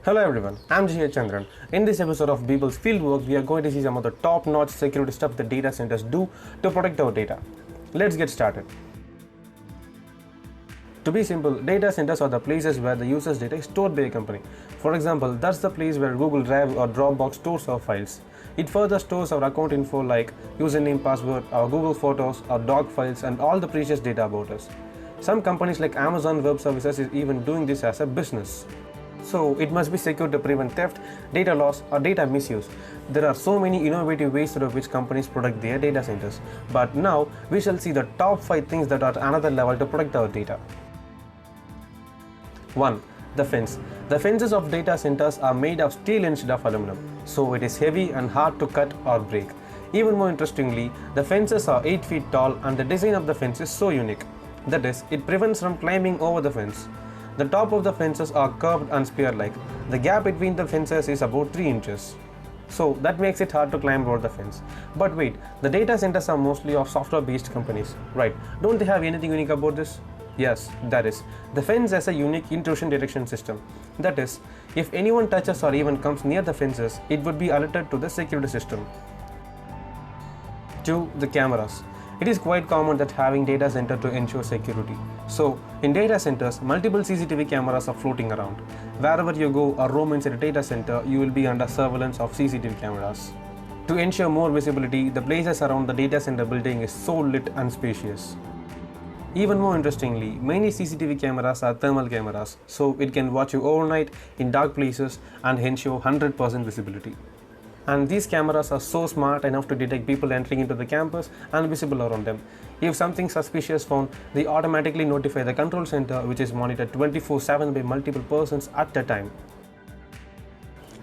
Hello everyone, I'm G. Chandran. In this episode of Beeble's Fieldwork, we are going to see some of the top-notch security stuff that data centers do to protect our data. Let's get started. To be simple, data centers are the places where the user's data is stored by a company. For example, that's the place where Google Drive or Dropbox stores our files. It further stores our account info like username, password, our Google Photos, our doc files, and all the precious data about us. Some companies like Amazon Web Services is even doing this as a business. So it must be secure to prevent theft, data loss, or data misuse. There are so many innovative ways through which companies protect their data centers. But now we shall see the top 5 things that are another level to protect our data. 1. The fence. The fences of data centers are made of steel instead of aluminum, so it is heavy and hard to cut or break. Even more interestingly, the fences are 8 feet tall and the design of the fence is so unique. That is, it prevents from climbing over the fence. The top of the fences are curved and spear-like. The gap between the fences is about 3 inches. So that makes it hard to climb over the fence. But wait, the data centers are mostly of software-based companies, right? Don't they have anything unique about this? Yes, that is. The fence has a unique intrusion detection system. That is, if anyone touches or even comes near the fences, it would be alerted to the security system. 2. The cameras. It is quite common that having data center to ensure security. So, in data centers, multiple CCTV cameras are floating around. Wherever you go or roam inside a data center, you will be under surveillance of CCTV cameras. To ensure more visibility, the places around the data center building is so lit and spacious. Even more interestingly, many CCTV cameras are thermal cameras, so it can watch you overnight in dark places and ensure 100% visibility. And these cameras are so smart enough to detect people entering into the campus and visible around them. If something suspicious found, they automatically notify the control center, which is monitored 24/7 by multiple persons at a time.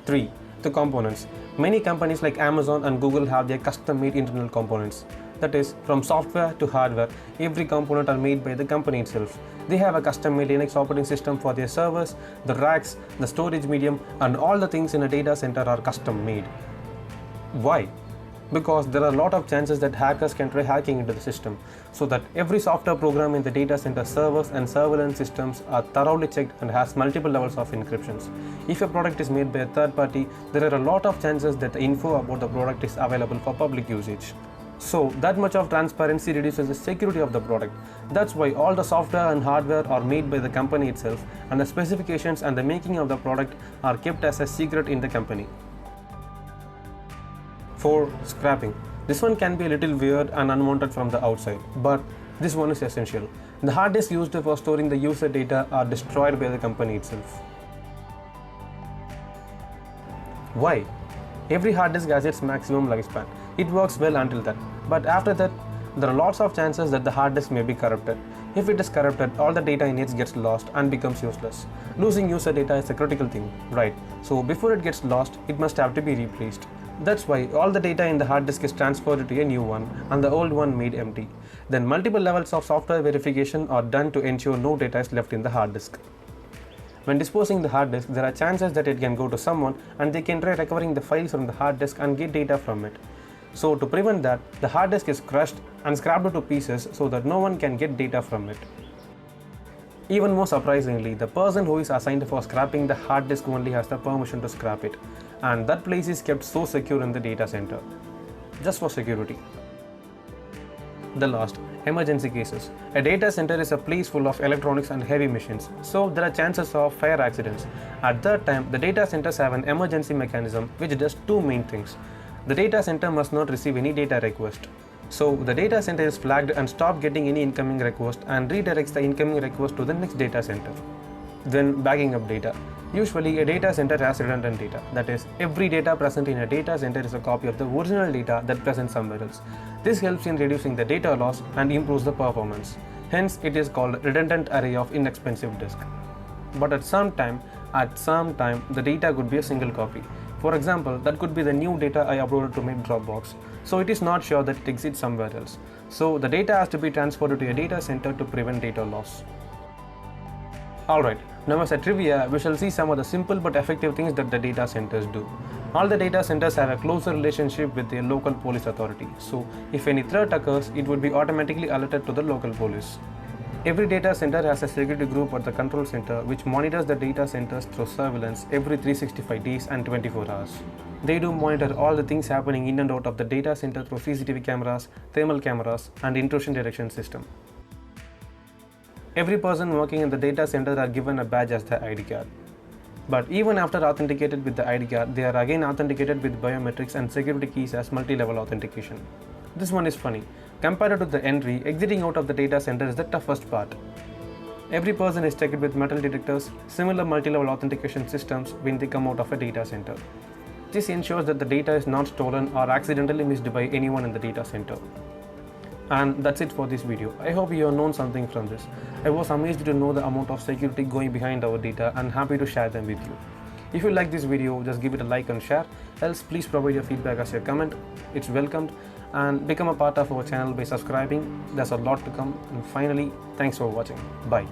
3. The components. Many companies like Amazon and Google have their custom-made internal components. That is, from software to hardware, every component are made by the company itself. They have a custom-made Linux operating system for their servers, the racks, the storage medium, and all the things in a data center are custom-made. Why? Because there are a lot of chances that hackers can try hacking into the system, so that every software program in the data center servers and surveillance systems are thoroughly checked and has multiple levels of encryptions. If a product is made by a third party, there are a lot of chances that the info about the product is available for public usage. So that much of transparency reduces the security of the product. That's why all the software and hardware are made by the company itself, and the specifications and the making of the product are kept as a secret in the company. 4. Scrapping. This one can be a little weird and unwanted from the outside, but this one is essential. The hard disks used for storing the user data are destroyed by the company itself. Why? Every hard disk has its maximum lifespan. It works well until that, but after that, there are lots of chances that the hard disk may be corrupted. If it is corrupted, all the data in it gets lost and becomes useless. Losing user data is a critical thing, right? So before it gets lost, it must have to be replaced. That's why all the data in the hard disk is transferred to a new one and the old one made empty. Then multiple levels of software verification are done to ensure no data is left in the hard disk. When disposing the hard disk, there are chances that it can go to someone and they can try recovering the files from the hard disk and get data from it. So to prevent that, the hard disk is crushed and scrapped into pieces so that no one can get data from it. Even more surprisingly, the person who is assigned for scrapping the hard disk only has the permission to scrap it, and that place is kept so secure in the data center, just for security. The last, emergency cases. A data center is a place full of electronics and heavy machines, so there are chances of fire accidents. At that time, the data centers have an emergency mechanism which does 2 main things. The data center must not receive any data request. So the data center is flagged and stops getting any incoming request and redirects the incoming request to the next data center. Then backing up data. Usually a data center has redundant data. That is, every data present in a data center is a copy of the original data that present somewhere else. This helps in reducing the data loss and improves the performance. Hence, it is called redundant array of inexpensive disk. But at some time, the data could be a single copy. For example, that could be the new data I uploaded to my Dropbox. So it is not sure that it exists somewhere else. So the data has to be transferred to a data center to prevent data loss. Alright, now as a trivia, we shall see some of the simple but effective things that the data centers do. All the data centers have a closer relationship with their local police authority. So if any threat occurs, it would be automatically alerted to the local police. Every data center has a security group at the control center which monitors the data centers through surveillance every 365 days and 24 hours. They do monitor all the things happening in and out of the data center through CCTV cameras, thermal cameras, and intrusion detection system. Every person working in the data center are given a badge as their ID card. But even after authenticated with the ID card, they are again authenticated with biometrics and security keys as multi-level authentication. This one is funny. Compared to the entry, exiting out of the data center is the toughest part. Every person is checked with metal detectors, similar multi-level authentication systems when they come out of a data center. This ensures that the data is not stolen or accidentally missed by anyone in the data center. And that's it for this video. I hope you have known something from this. I was amazed to know the amount of security going behind our data and happy to share them with you. If you like this video, just give it a like and share. Else, please provide your feedback as your comment. It's welcomed. And become a part of our channel by subscribing. There's a lot to come. And finally, thanks for watching. Bye.